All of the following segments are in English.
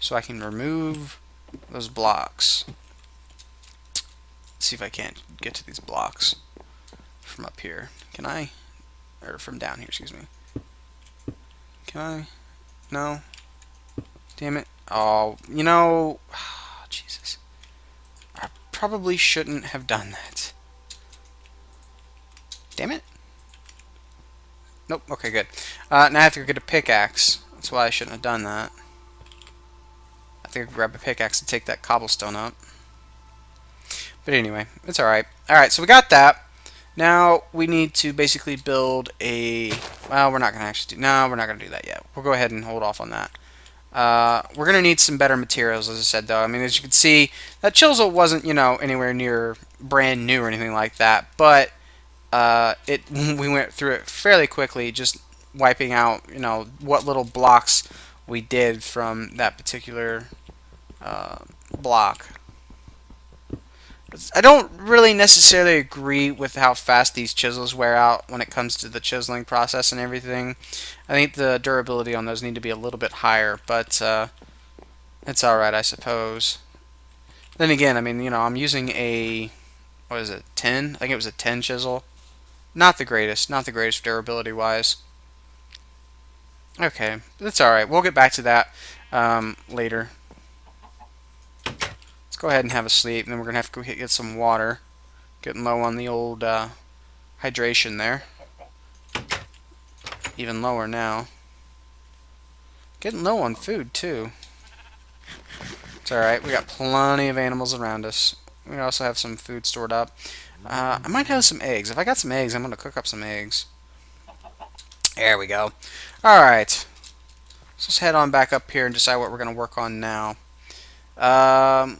so I can remove those blocks. Let's see if I can't get to these blocks from up here. Can I? Or from down here, excuse me. Can I? No? Damn it. Oh, you know... Jesus. I probably shouldn't have done that. Damn it. Nope, okay, good. Now I have to get a pickaxe. That's why I shouldn't have done that. I think I could grab a pickaxe and take that cobblestone up. But anyway, it's alright. Alright, so we got that. Now we need to basically build a... Well, we're not going to actually do... No, we're not going to do that yet. We'll go ahead and hold off on that. We're going to need some better materials, as I said, though. I mean, as you can see, that chisel wasn't, you know, anywhere near brand new or anything like that. But we went through it fairly quickly, just wiping out, you know, what little blocks we did from that particular block. I don't really necessarily agree with how fast these chisels wear out when it comes to the chiseling process and everything. I think the durability on those need to be a little bit higher, but it's alright, I suppose. Then again, I mean, you know, I'm using a, what is it, 10? I think it was a 10 chisel. Not the greatest durability-wise. Okay, that's alright. We'll get back to that later. Go ahead and have a sleep, and then we're going to have to go get some water. Getting low on the old hydration there. Even lower now. Getting low on food, too. It's alright, we got plenty of animals around us. We also have some food stored up. I might have some eggs. If I got some eggs, I'm going to cook up some eggs. There we go. Alright. So let's head on back up here and decide what we're going to work on now. I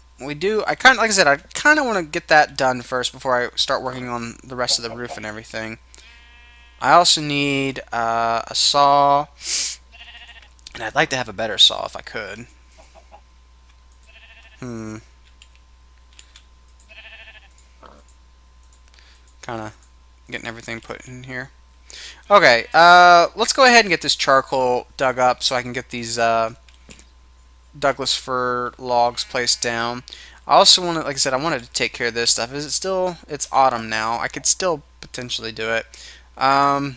kind of, like I said, I kind of want to get that done first before I start working on the rest of the roof and everything. I also need a saw, and I'd like to have a better saw if I could. Kind of getting everything put in here. Okay, let's go ahead and get this charcoal dug up so I can get these Douglas fir logs placed down. I also want to, like I said, I wanted to take care of this stuff. Is it still, it's autumn now. I could still potentially do it. You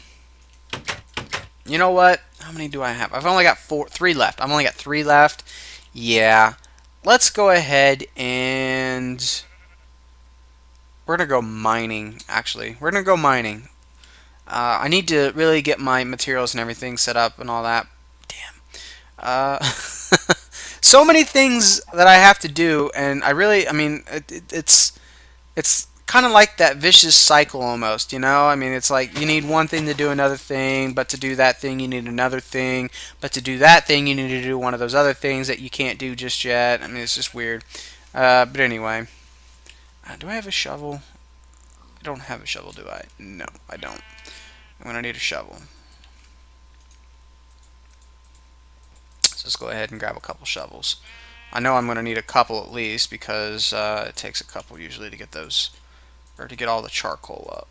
know what? How many do I have? I've only got 3 left. I've only got 3 left. Yeah. Let's go ahead and we're going to go mining, actually. We're going to go mining. I need to really get my materials and everything set up and all that. Damn. So many things that I have to do, and I mean, it's kind of like that vicious cycle almost, you know? I mean, it's like you need one thing to do another thing, but to do that thing you need another thing, but to do that thing you need to do one of those other things that you can't do just yet. I mean, it's just weird. But anyway, do I have a shovel? I don't have a shovel, do I? No, I don't. I'm going to need a shovel. Let's go ahead and grab a couple shovels. I know I'm going to need a couple at least because it takes a couple usually to get those, or to get all the charcoal up.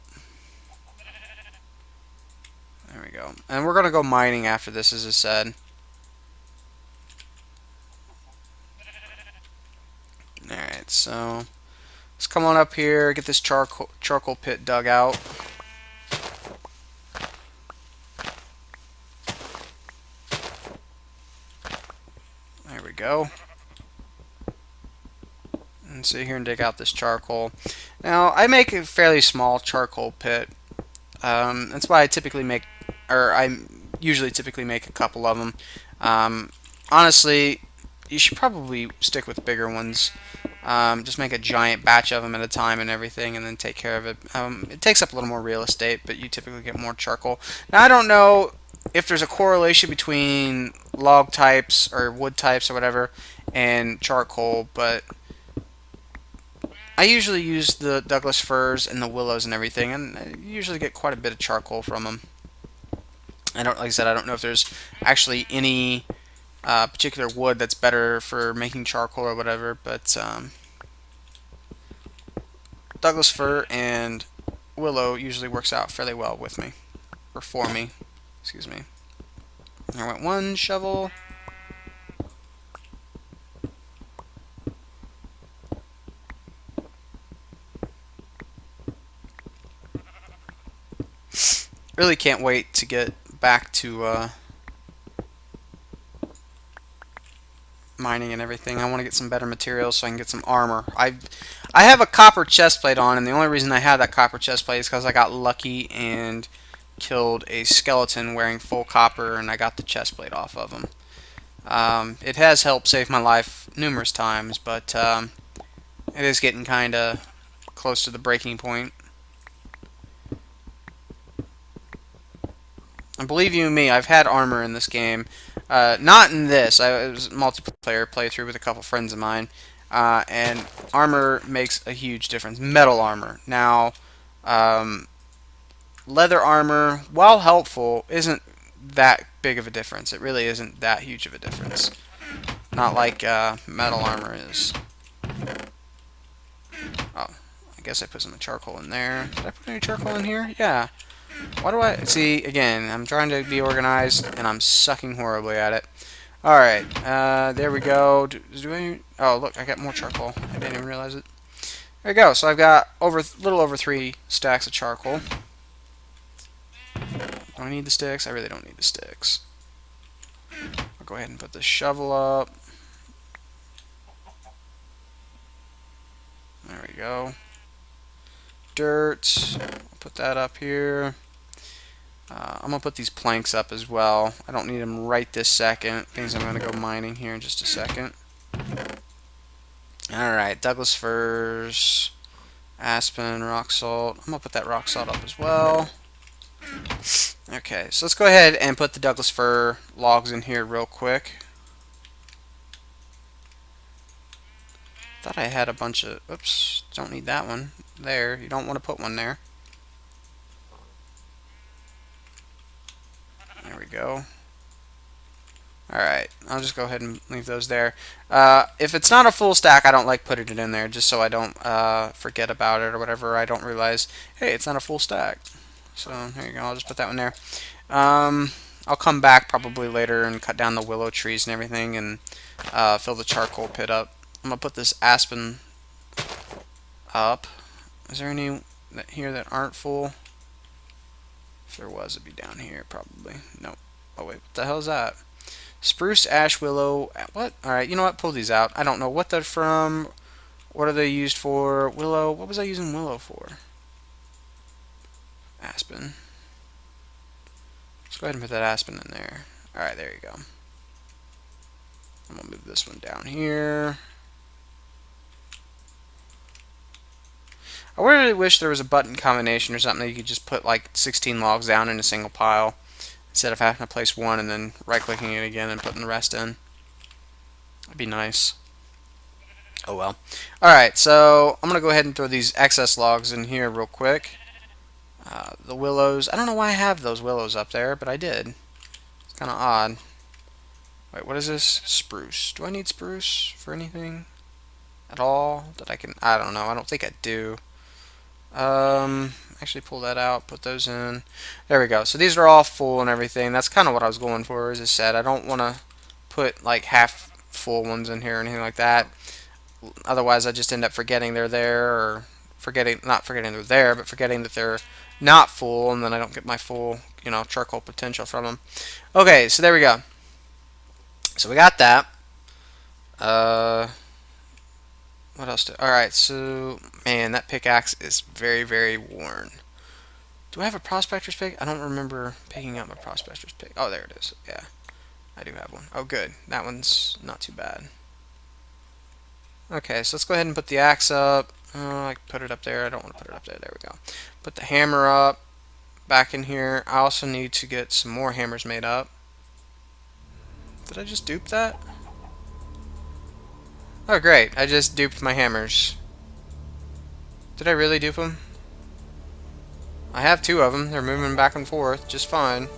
There we go. And we're going to go mining after this, as I said. Alright, so let's come on up here, get this charcoal pit dug out. There we go. And sit here and dig out this charcoal. Now, I make a fairly small charcoal pit. That's why I typically make, or I usually typically make a couple of them. Honestly, you should probably stick with bigger ones. Just make a giant batch of them at a time and everything, and then take care of it. It takes up a little more real estate, but you typically get more charcoal. Now, I don't know if there's a correlation between log types or wood types or whatever and charcoal, but I usually use the Douglas firs and the willows and everything, and I usually get quite a bit of charcoal from them. Like I said, I don't know if there's actually any particular wood that's better for making charcoal or whatever, but Douglas fir and willow usually works out fairly well with me, or for me. Excuse me. There went one shovel. really can't wait to get back to mining and everything. I want to get some better materials so I can get some armor. I have a copper chestplate on, and the only reason I have that copper chestplate is because I got lucky and killed a skeleton wearing full copper, and I got the chestplate off of him. It has helped save my life numerous times, but it is getting kind of close to the breaking point. And believe you me, I've had armor in this game. Not in this. It was a multiplayer playthrough with a couple friends of mine. And armor makes a huge difference. Metal armor. Now, leather armor, while helpful, isn't that big of a difference. It really isn't that huge of a difference. Not like metal armor is. Oh, I guess I put some charcoal in there. Did I put any charcoal in here? Yeah. Why do I... See, again, I'm trying to be organized, and I'm sucking horribly at it. Alright, there we go. Oh, look, I got more charcoal. I didn't even realize it. There we go. So I've got a little over 3 stacks of charcoal. Do I need the sticks? I really don't need the sticks. I'll go ahead and put the shovel up. There we go. Dirt. I'll put that up here. I'm going to put these planks up as well. I don't need them right this second. Things I'm going to go mining here in just a second. Alright, Douglas firs, aspen, rock salt. I'm going to put that rock salt up as well. Okay, so let's go ahead and put the Douglas fir logs in here real quick. Thought I had a bunch of... Oops, don't need that one. There, you don't want to put one there. There we go. Alright, I'll just go ahead and leave those there. If it's not a full stack, I don't like putting it in there, just so I don't forget about it or whatever. I don't realize, hey, it's not a full stack. So, there you go, I'll just put that one there. I'll come back probably later and cut down the willow trees and everything and fill the charcoal pit up. I'm going to put this aspen up. Is there any here that aren't full? If there was, it'd be down here probably. Nope. Oh wait, what the hell is that? Spruce, ash, willow. What? Alright, you know what? Pull these out. I don't know what they're from. What are they used for? Willow. What was I using willow for? Aspen. Let's go ahead and put that aspen in there. Alright, there you go. I'm going to move this one down here. I really wish there was a button combination or something that you could just put like 16 logs down in a single pile instead of having to place one and then right-clicking it again and putting the rest in. That'd be nice. Oh well. Alright, so I'm going to go ahead and throw these excess logs in here real quick. The willows. I don't know why I have those willows up there, but I did. It's kind of odd. Wait, what is this? Spruce. Do I need spruce for anything at all that I can... I don't know. I don't think I do. Actually pull that out, put those in. There we go. So these are all full and everything. That's kind of what I was going for, as I said. I don't want to put like half full ones in here or anything like that. Otherwise, I just end up forgetting they're there, or not forgetting they're there, but forgetting that they're not full, and then I don't get my full, charcoal potential from them. Okay, so there we go. So we got that. What else? Alright, so, man, that pickaxe is very, very worn. Do I have a prospector's pick? I don't remember picking up my prospector's pick. Oh, there it is. Yeah, I do have one. Oh, good. That one's not too bad. Okay, so let's go ahead and put the axe up. Oh, I can put it up there. I don't want to put it up there. There we go. Put the hammer up back in here. I also need to get some more hammers made up. Did I just dupe that? Oh, great. I just duped my hammers. Did I really dupe them? I have 2 of them. They're moving back and forth just fine.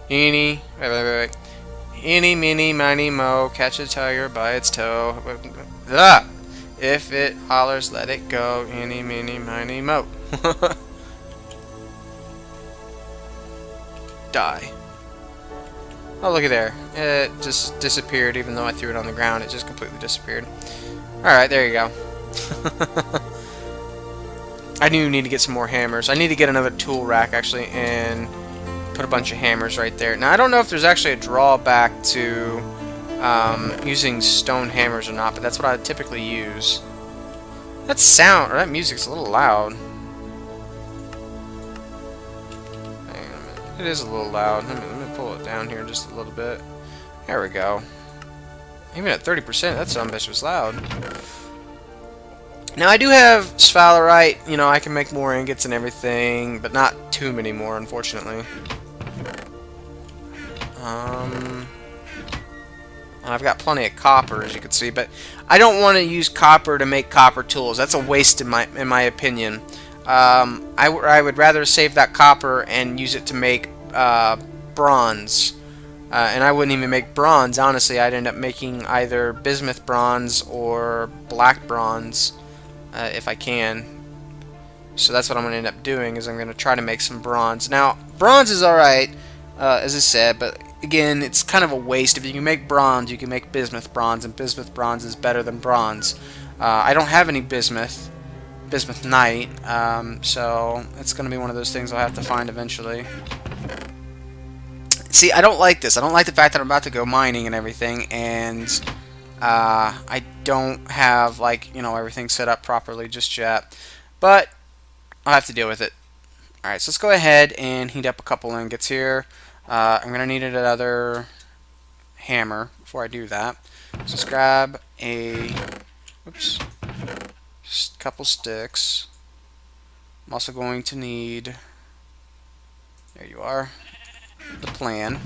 Wait. Eeny, meeny, miny, mo. Catch a tiger by its toe. Ah! If it hollers, let it go. Eeny, meeny, miny, mo. Die. Oh, looky there. It just disappeared, even though I threw it on the ground. It just completely disappeared. Alright, there you go. I do need to get some more hammers. I need to get another tool rack actually and put a bunch of hammers right there. Now I don't know if there's actually a drawback to using stone hammers or not, but that's what I typically use. That sound, or that music's a little loud. Hang on a minute. It is a little loud. Let me pull it down here just a little bit. There we go. Even at 30%, that son of a bitch was loud. Now I do have sphalerite, you know, I can make more ingots and everything, but not too many more, unfortunately. I've got plenty of copper, as you can see, but I don't want to use copper to make copper tools. That's a waste in my opinion. I would rather save that copper and use it to make bronze. And I wouldn't even make bronze, honestly. I'd end up making either bismuth bronze or black bronze if I can. So that's what I'm going to end up doing, is I'm going to try to make some bronze. Now, bronze is alright, as I said, but again, it's kind of a waste. If you can make bronze, you can make bismuth bronze, and bismuth bronze is better than bronze. I don't have any bismuth night, so it's going to be one of those things I'll have to find eventually. See, I don't like this. I don't like the fact that I'm about to go mining and everything, and I don't have, like, you know, everything set up properly just yet. But I'll have to deal with it. Alright, so let's go ahead and heat up a couple ingots here. I'm going to need another hammer before I do that. So let's grab just a couple sticks. I'm also going to need, there you are, the plan.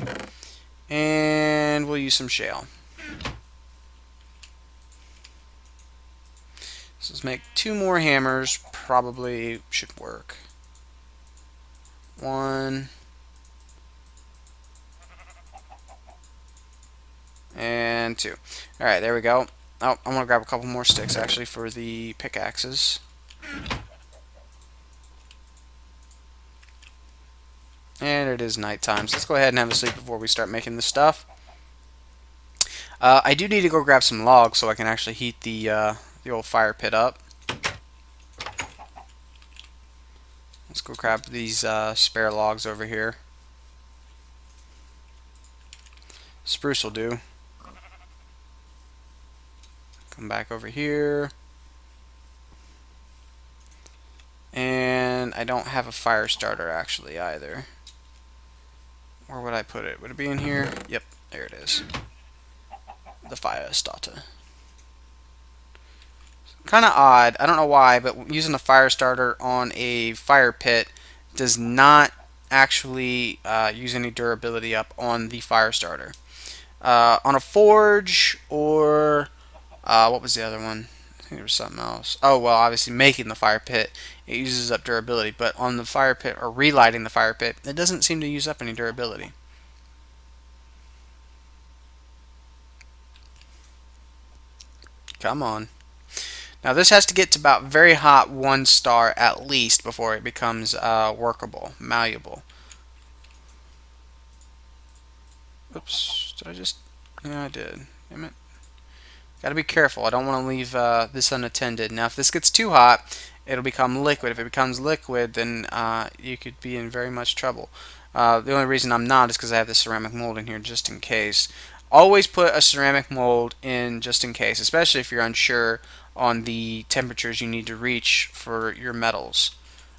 And we'll use some shale. So let's make 2 more hammers, probably should work. 1 and 2. Alright, there we go. Oh, I'm going to grab a couple more sticks actually for the pickaxes. And it is nighttime, so let's go ahead and have a sleep before we start making this stuff. I do need to go grab some logs so I can actually heat the old fire pit up. Let's go grab these spare logs over here. Spruce will do. Come back over here. And I don't have a fire starter actually either. Where would I put it? Would it be in here? Yep, there it is. The fire starter. Kind of odd. I don't know why, but using a fire starter on a fire pit does not actually use any durability up on the fire starter. On a forge or what was the other one? I think there was something else. Oh, well, obviously making the fire pit, it uses up durability, but on the fire pit or relighting the fire pit, it doesn't seem to use up any durability. Come on. Now this has to get to about very hot 1 star at least before it becomes workable, malleable. Oops, did I just... Yeah, I did. Damn it. Gotta be careful. I don't want to leave this unattended. Now if this gets too hot, it'll become liquid. If it becomes liquid, then you could be in very much trouble. The only reason I'm not is because I have this ceramic mold in here just in case. Always put a ceramic mold in just in case, especially if you're unsure on the temperatures you need to reach for your metals.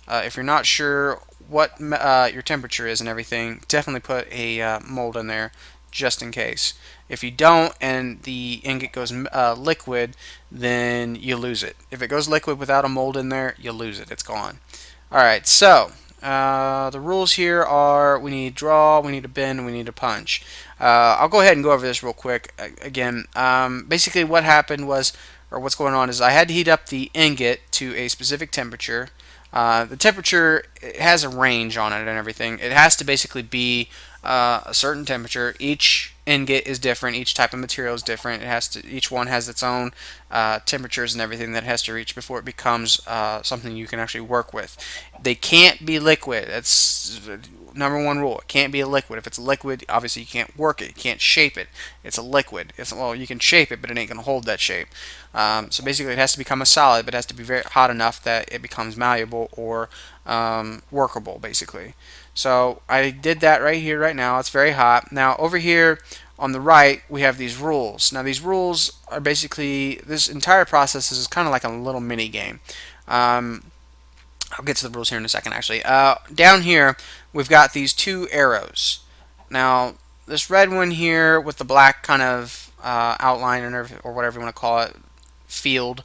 If you're not sure what your temperature is and everything, definitely put a mold in there just in case. If you don't and the ingot goes liquid, then you lose it. If it goes liquid without a mold in there, you lose it. It's gone. Alright, so the rules here are we need draw, we need a bend, we need a punch. I'll go ahead and go over this real quick again. Basically what happened was, or what's going on is I had to heat up the ingot to a specific temperature. The temperature, it has a range on it and everything. It has to basically be a certain temperature. Each ingot is different. Each type of material is different. It has to. Each one has its own temperatures and everything that it has to reach before it becomes something you can actually work with. They can't be liquid. That's number one rule. It can't be a liquid. If it's a liquid, obviously you can't work it. You can't shape it. It's a liquid. Well, you can shape it, but it ain't gonna hold that shape. So basically, it has to become a solid, but it has to be very hot enough that it becomes malleable or workable, basically. So I did that right here, right now. It's very hot. Now over here on the right, we have these rules. Now these rules are basically, this entire process is kind of like a little mini game. I'll get to the rules here in a second, actually. Down here, we've got these two arrows. Now, this red one here with the black kind of outline or whatever you want to call it, field,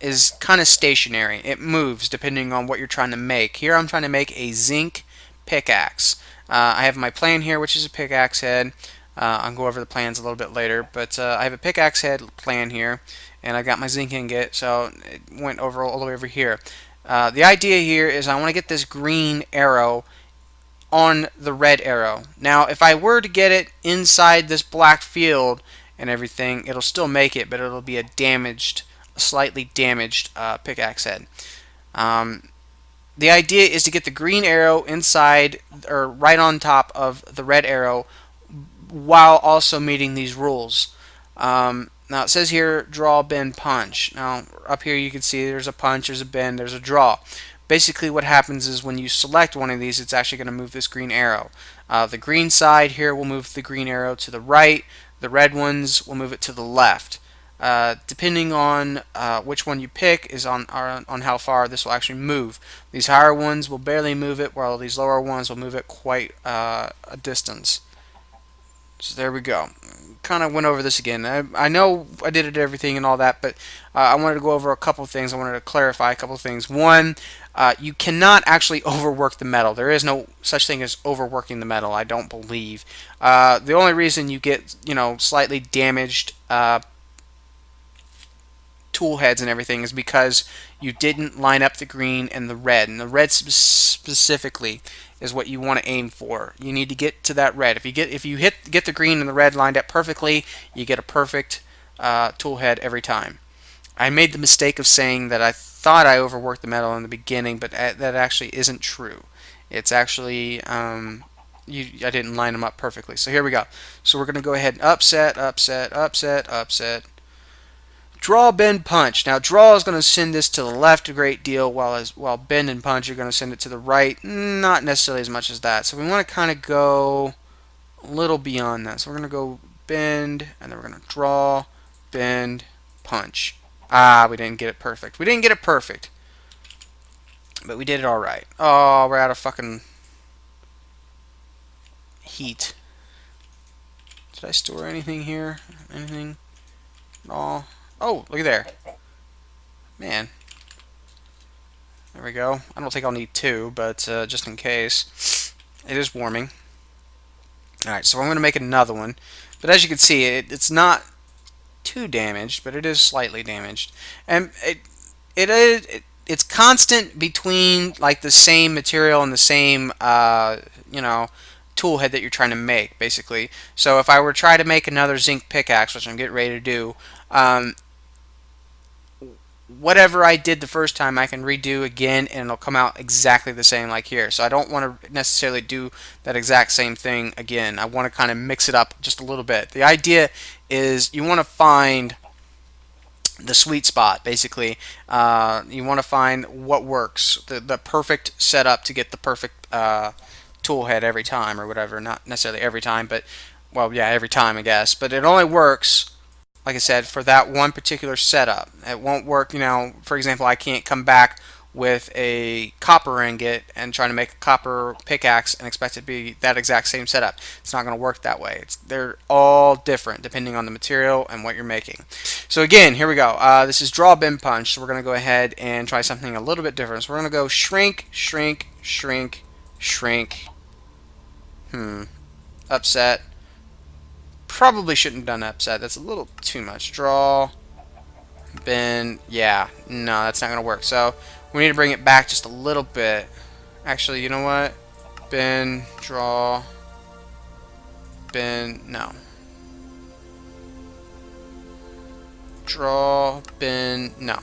is kind of stationary. It moves depending on what you're trying to make. Here I'm trying to make a zinc pickaxe. I have my plan here, which is a pickaxe head. I'll go over the plans a little bit later, but I have a pickaxe head plan here, and I got my zinc ingot, so it went over all the way over here. The idea here is I want to get this green arrow on the red arrow. Now, if I were to get it inside this black field and everything, it'll still make it, but it'll be a slightly damaged pickaxe head. The idea is to get the green arrow inside or right on top of the red arrow while also meeting these rules. Now it says here draw, bend, punch. Now up here you can see there's a punch, there's a bend, there's a draw. Basically what happens is when you select one of these, it's actually going to move this green arrow. The green side here will move the green arrow to the right. The red ones will move it to the left. Depending on which one you pick is on how far this will actually move. These higher ones will barely move it, while these lower ones will move it quite a distance. So there we go. Kind of went over this again. I know I did it everything and all that, but I wanted to go over a couple things. I wanted to clarify a couple things. One, you cannot actually overwork the metal. There is no such thing as overworking the metal, I don't believe. The only reason you get, slightly damaged tool heads and everything is because you didn't line up the green and the red. And the red specifically is what you want to aim for. You need to get to that red. If you get the green and the red lined up perfectly, you get a perfect tool head every time. I made the mistake of saying that I thought I overworked the metal in the beginning, but that actually isn't true. It's actually I didn't line them up perfectly. So here we go. So we're going to go ahead and upset, upset, upset, upset. Draw, bend, punch. Now draw is going to send this to the left a great deal, while bend and punch are going to send it to the right, not necessarily as much as that. So we want to kind of go a little beyond that. So we're going to go bend, and then we're going to draw, bend, punch. We didn't get it perfect. We didn't get it perfect, but we did it all right. Oh, we're out of fucking heat. Did I store anything here? Anything? Oh. Oh, look at there. Man. There we go. I don't think I'll need two, but just in case. It is warming. Alright, so I'm going to make another one. But as you can see, it's not too damaged, but it is slightly damaged. And it's constant between like the same material and the same, tool head that you're trying to make, basically. So if I were to try to make another zinc pickaxe, which I'm getting ready to do, whatever I did the first time I can redo again and it'll come out exactly the same like here. So I don't want to necessarily do that exact same thing again. I want to kind of mix it up just a little bit. The idea is you want to find the sweet spot, basically. You want to find what works, the perfect setup to get the perfect tool head every time or whatever. Not necessarily every time, but, well, yeah, every time, I guess. But it only works, like I said, for that one particular setup. It won't work, for example, I can't come back with a copper ingot and trying to make a copper pickaxe and expect it to be that exact same setup. It's not going to work that way. They're all different depending on the material and what you're making. So again, here we go. This is draw, bend, punch. So we're going to go ahead and try something a little bit different. So we're going to go shrink, shrink, shrink, shrink. Upset. Probably shouldn't have done upset. That's a little too much. Draw, bend. Yeah, no, that's not going to work. So we need to bring it back just a little bit. Actually, you know what? Bend, draw, bend, no. Draw, bend, no.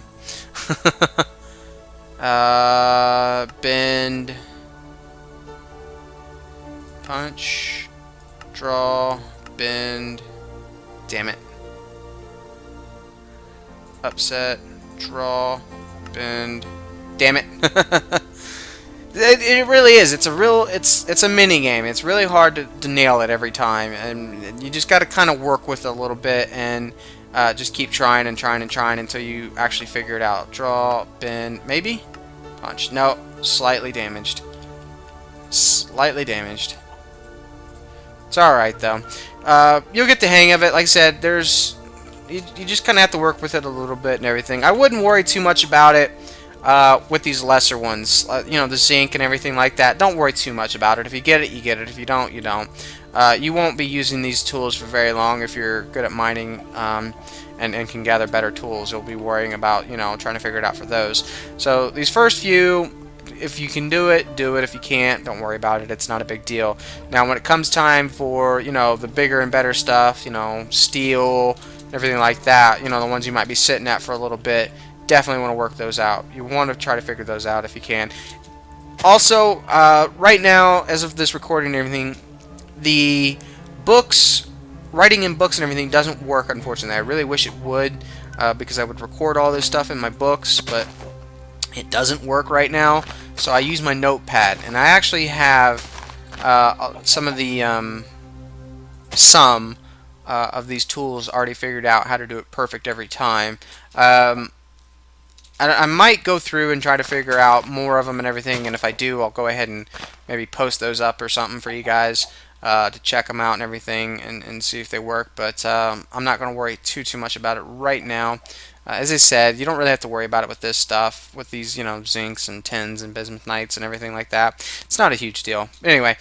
Bend, punch, draw, bend, damn it. Upset, draw, bend, damn it. It really is. It's a mini game. It's really hard to nail it every time, and you just got to kind of work with it a little bit and just keep trying and trying and trying until you actually figure it out. Draw, bend, maybe punch. No, slightly damaged. Slightly damaged. It's all right though. You'll get the hang of it. Like I said, you just kind of have to work with it a little bit and everything. I wouldn't worry too much about it. With these lesser ones, you know, the zinc and everything like that, don't worry too much about it. If you get it, you get it. If you don't, you don't. You won't be using these tools for very long if you're good at mining and can gather better tools. You'll be worrying about, you know, trying to figure it out for those. So these first few, if you can do it, do it. If you can't, don't worry about it. It's not a big deal. Now, when it comes time for, you know, the bigger and better stuff, you know, steel, everything like that, you know, the ones you might be sitting at for a little bit, definitely want to work those out. You want to try to figure those out if you can. Also, right now, as of this recording and everything, the books, writing in books and everything doesn't work, unfortunately. I really wish it would, because I would record all this stuff in my books, but it doesn't work right now. So I use my notepad, and I actually have some of these tools already figured out how to do it perfect every time. I might go through and try to figure out more of them and everything, and if I do, I'll go ahead and maybe post those up or something for you guys to check them out and everything and see if they work, but I'm not going to worry too much about it right now. As I said, you don't really have to worry about it with this stuff, with these, you know, zincs and tins and bismuthnites and everything like that. It's not a huge deal. Anyway,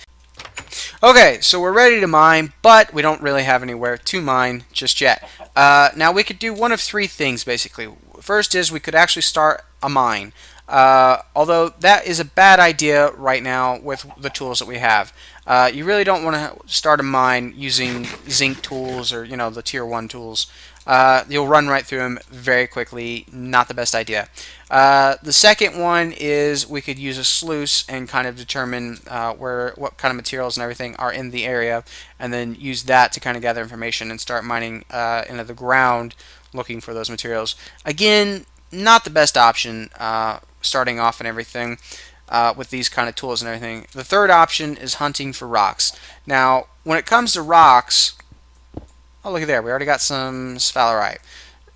okay, so we're ready to mine, but we don't really have anywhere to mine just yet. Now, we could do one of three things, basically. First is we could actually start a mine, although that is a bad idea right now with the tools that we have. You really don't want to start a mine using zinc tools or, you know, the tier 1 tools. You'll run right through them very quickly. Not the best idea. The second one is we could use a sluice and kind of determine what kind of materials and everything are in the area, and then use that to kind of gather information and start mining into the ground looking for those materials. Again, not the best option starting off and everything with these kind of tools and everything. The third option is hunting for rocks. Now, when it comes to rocks, oh, look at there, we already got some sphalerite.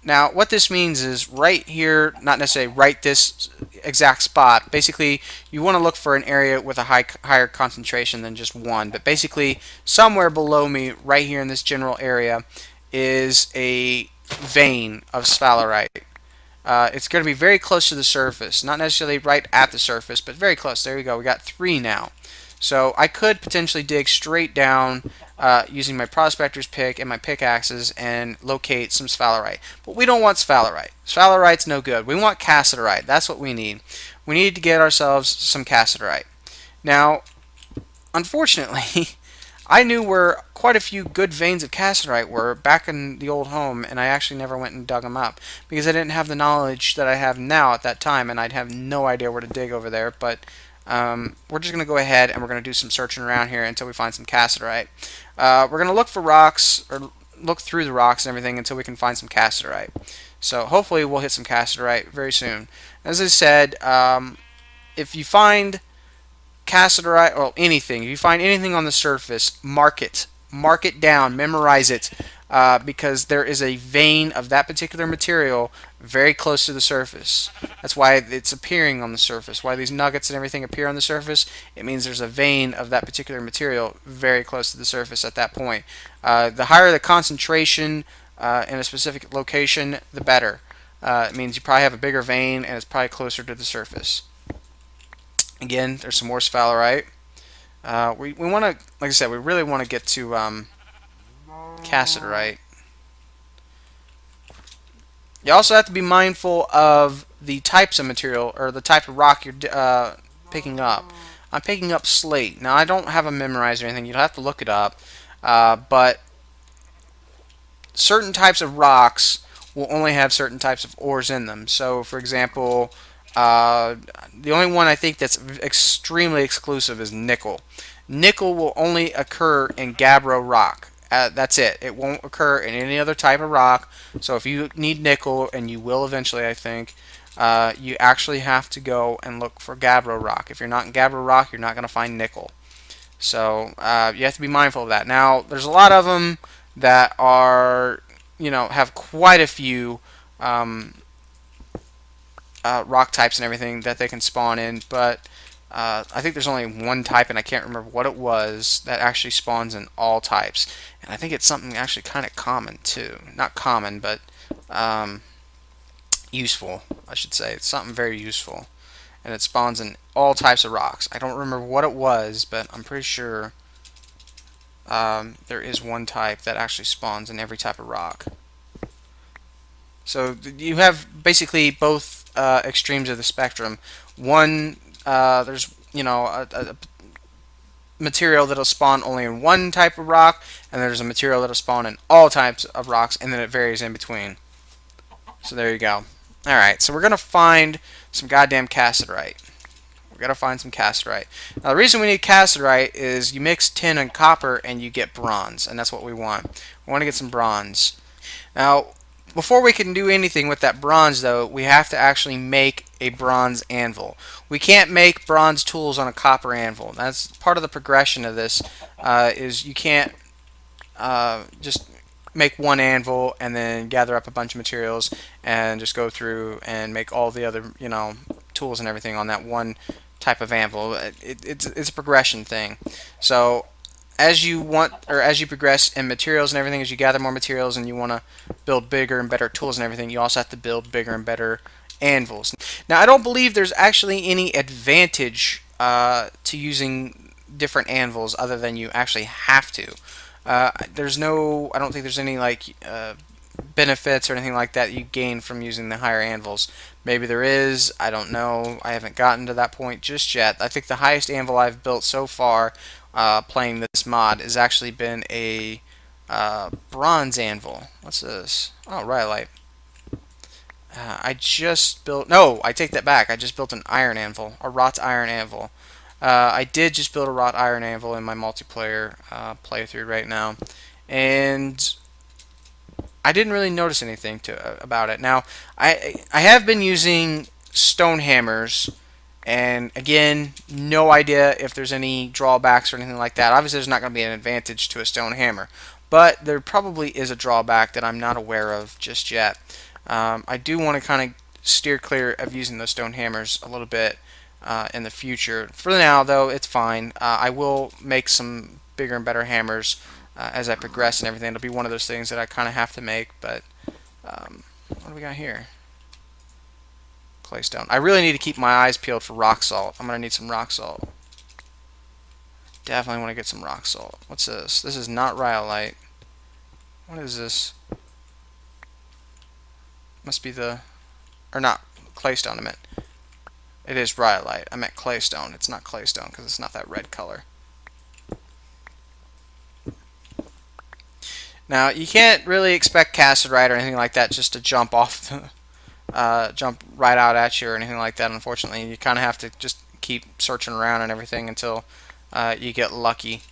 Now, what this means is right here, not necessarily right this exact spot. Basically, you want to look for an area with a higher concentration than just one. But basically, somewhere below me, right here in this general area, is a vein of sphalerite. It's going to be very close to the surface. Not necessarily right at the surface, but very close. There we go. We got 3 now. So I could potentially dig straight down using my prospector's pick and my pickaxes and locate some sphalerite. But we don't want sphalerite. Sphalerite's no good. We want cassiterite. That's what we need. We need to get ourselves some cassiterite. Now, unfortunately, I knew where quite a few good veins of cassiterite were back in the old home, and I actually never went and dug them up because I didn't have the knowledge that I have now at that time, and I'd have no idea where to dig over there. But we're just going to go ahead and we're going to do some searching around here until we find some cassiterite. We're going to look for rocks, or look through the rocks and everything until we can find some cassiterite. So hopefully we'll hit some cassiterite very soon. As I said, if you find cassiterite or anything, if you find anything on the surface, mark it down, memorize it, because there is a vein of that particular material very close to the surface. That's why it's appearing on the surface. Why these nuggets and everything appear on the surface, it means there's a vein of that particular material very close to the surface at that point. The higher the concentration in a specific location, the better. It means you probably have a bigger vein and it's probably closer to the surface. Again, there's some more sphalerite. We want to, like I said, we really want to get to cassiterite. You also have to be mindful of the types of material, or the type of rock you're picking up. I'm picking up slate. Now, I don't have them memorized or anything. You'll have to look it up. But certain types of rocks will only have certain types of ores in them. So, for example, the only one I think that's extremely exclusive is nickel. Nickel will only occur in gabbro rock. That's it. It won't occur in any other type of rock. So if you need nickel, and you will eventually, I think, you actually have to go and look for gabbro rock. If you're not in gabbro rock, you're not going to find nickel. So you have to be mindful of that. Now, there's a lot of them that are, have quite a few rock types and everything that they can spawn in, but I think there's only one type, and I can't remember what it was, that actually spawns in all types. And I think it's something actually kind of common too. Not common, but useful, I should say. It's something very useful. And it spawns in all types of rocks. I don't remember what it was, but I'm pretty sure there is one type that actually spawns in every type of rock. So you have basically both extremes of the spectrum. One, there's a material that'll spawn only in one type of rock, and there's a material that'll spawn in all types of rocks, and then it varies in between. So there you go. Alright, so we're going to find some goddamn cassiterite. We're going to find some cassiterite. Now the reason we need cassiterite is you mix tin and copper and you get bronze, and that's what we want. We want to get some bronze. Now, before we can do anything with that bronze, though, we have to actually make a bronze anvil. We can't make bronze tools on a copper anvil. That's part of the progression of this, is you can't just make one anvil and then gather up a bunch of materials and just go through and make all the other, tools and everything on that one type of anvil. It's a progression thing. So as you progress in materials and everything, as you gather more materials and you want to build bigger and better tools and everything, you also have to build bigger and better anvils. Now, I don't believe there's actually any advantage to using different anvils other than you actually have to. I don't think there's any benefits or anything like that you gain from using the higher anvils. Maybe there is, I don't know. I haven't gotten to that point just yet. I think the highest anvil I've built so far playing this mod has actually been a bronze anvil. What's this? Oh, rhyolite. I just built... No, I take that back. I just built an iron anvil, a wrought iron anvil. I did just build a wrought iron anvil in my multiplayer playthrough right now, and I didn't really notice anything about it. Now, I have been using stone hammers, and again, no idea if there's any drawbacks or anything like that. Obviously, there's not going to be an advantage to a stone hammer, but there probably is a drawback that I'm not aware of just yet. I do want to kind of steer clear of using those stone hammers a little bit in the future. For now, though, it's fine. I will make some bigger and better hammers as I progress and everything. It'll be one of those things that I kind of have to make, but what do we got here? Claystone. I really need to keep my eyes peeled for rock salt. I'm going to need some rock salt. Definitely want to get some rock salt. What's this? This is not rhyolite. What is this? Must be the... Or not, claystone I meant. It is rhyolite. I meant claystone. It's not claystone because it's not that red color. Now, you can't really expect cassiterite or anything like that just to jump off the, jump right out at you or anything like that, unfortunately. You kind of have to just keep searching around and everything until you get lucky.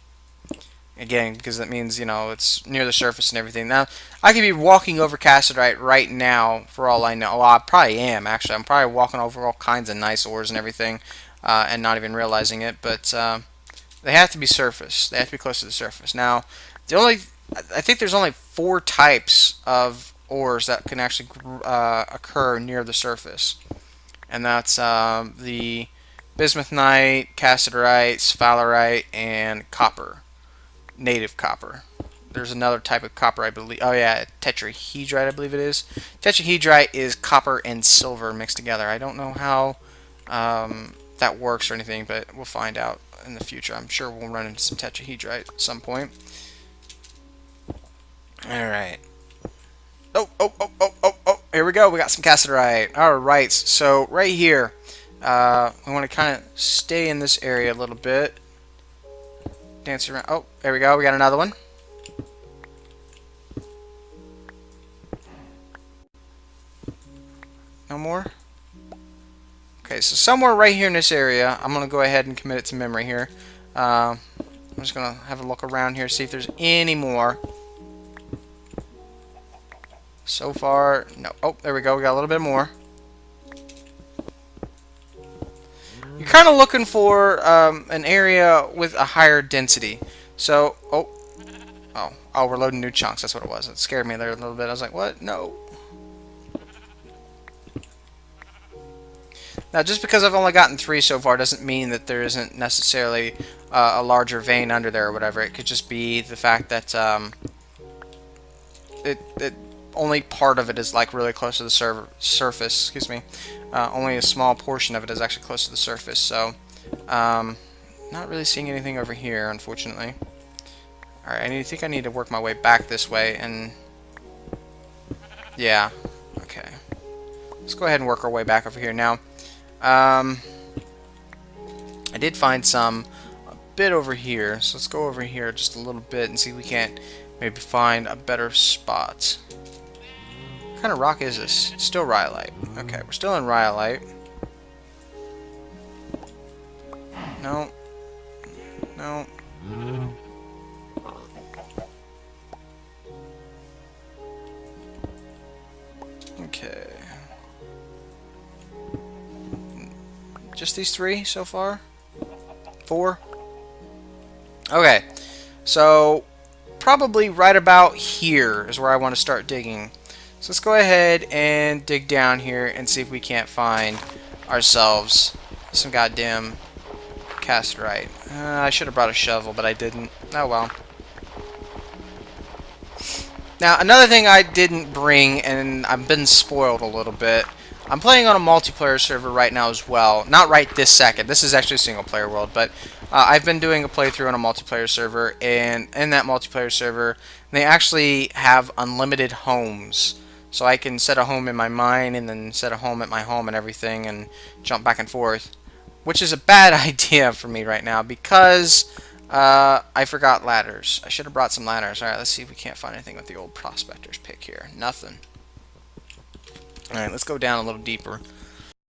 Again, because that means, it's near the surface and everything. Now, I could be walking over cassiterite right now, for all I know. Well, I probably am, actually. I'm probably walking over all kinds of nice ores and everything, and not even realizing it. But they have to be surface. They have to be close to the surface. Now, I think there's only 4 types of ores that can actually occur near the surface. And that's the bismuthnite, cassiterite, sphalerite, and copper. Native copper. There's another type of copper, I believe. Oh yeah, tetrahedrite, I believe it is. Tetrahedrite is copper and silver mixed together. I don't know how that works or anything, but we'll find out in the future. I'm sure we'll run into some tetrahedrite at some point. Alright. Oh, here we go. We got some cassiterite. Alright, so right here, we want to kind of stay in this area a little bit. Dance around. Oh, there we go. We got another one. No more? Okay, so somewhere right here in this area, I'm going to go ahead and commit it to memory here. I'm just going to have a look around here, see if there's any more. So far, no. Oh, there we go. We got a little bit more. You're kind of looking for an area with a higher density. So, oh, we're loading new chunks. That's what it was. It scared me there a little bit. I was like, what? No. Now, just because I've only gotten 3 so far doesn't mean that there isn't necessarily a larger vein under there or whatever. It could just be the fact that it only part of it is like really close to the surface. Excuse me. Only a small portion of it is actually close to the surface. So, not really seeing anything over here, unfortunately. All right, I think I need to work my way back this way, and yeah, okay. Let's go ahead and work our way back over here now. I did find some a bit over here, so let's go over here just a little bit and see if we can't maybe find a better spot. What kind of rock is this? It's still rhyolite. Okay, we're still in rhyolite. No. No. Okay. Just these 3 so far? 4? Okay. So, probably right about here is where I want to start digging. So let's go ahead and dig down here and see if we can't find ourselves some goddamn casterite. I should have brought a shovel, but I didn't. Oh well. Now, another thing I didn't bring, and I've been spoiled a little bit, I'm playing on a multiplayer server right now as well. Not right this second. This is actually a single-player world, but I've been doing a playthrough on a multiplayer server, and in that multiplayer server, they actually have unlimited homes. So I can set a home in my mine, and then set a home at my home and everything, and jump back and forth. Which is a bad idea for me right now, because I forgot ladders. I should have brought some ladders. Alright, let's see if we can't find anything with the old prospector's pick here. Nothing. Alright, let's go down a little deeper.